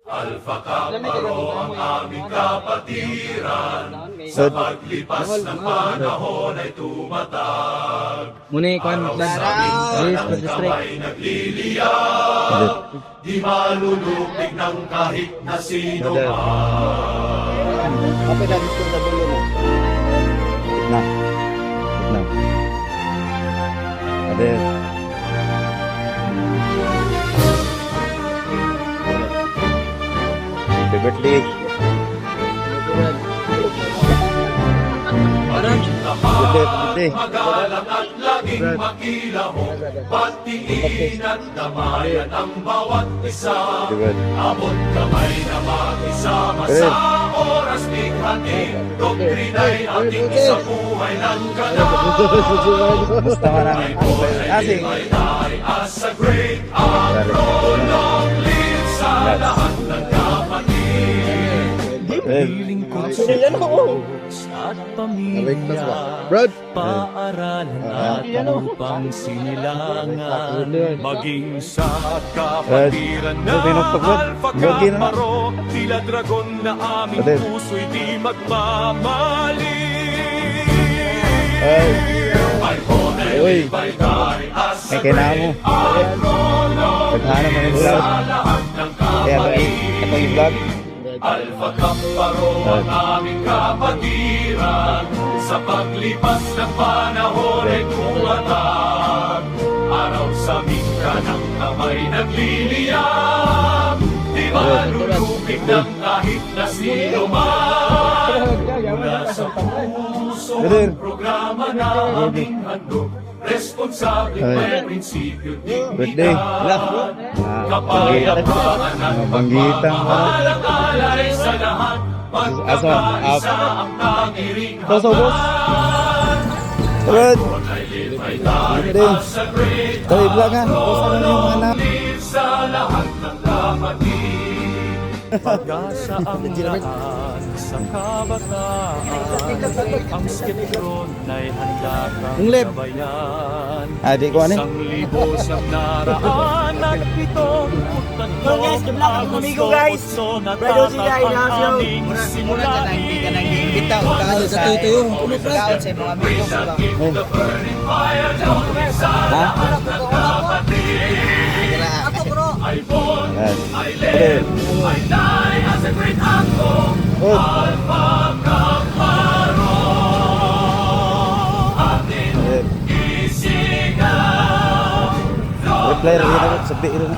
Alpha Kaparo ang aming kapatiran, sa paglipas ng panahon ay tumatag. Muna ikon Araw sa minsan ang kamay nagliliyab, di malulupig ng kahit na sino man. Kapag na dito sa dulo mo. Na. Na. Ade. Happy birthday. Birthday. Magalang at laging makilahong, patiin at damayan ang bawat isa. Abot kamay na mag-isama sa oras bighati, doktrina'y ating sa buhay ng ganap. Gusto ka namin. Kasi. As a great acronym sa lahat ng kapatid. Piling ko sa Diyos at pamilya, Brad. paaralan at upang sinilangan, maging sa kapatiran na Alpha Kaparo, tila dragon na aming puso'y di magmamali. Uy. May kailangan mo. Taghanan mo ng vlog. Kaya ito yung vlog. Alpha Kaparo ang aming kapatiran, sa paglipas ng panahon ay tumatag. Araw sa mingka ng kamay nagliliyab, di malulupig ng kahit na sino man. Mula sa puso ang programa na aming handog, responsable may prinsipyo Birthday. dignidad, kapayapaan at pagmamahal sa lahat, pagkakaisa ang tangirihan. Good. Ay libay tayo sa great Tayo vlog ha. Post na yung mga anak. sa lahat ng kapatid. Pag-asa ang daan sa kabataan, ang skeptron ay handa kang Ungleb. gabayan. Di ko ano. 1,000 naraan at 73 guys, kailangan ng amigo, guys. Brother, si guys, last aming simulain. Kaano sa tutuyo. Puno pa. Sa mga amigo ko ba? The burning fire down sa lahat ng kapatid. Ako bro. I born, Yes. I live, I die as a great uncle. Alpha Kaparo, atin isigaw. Reply rin ako. Sabi rin.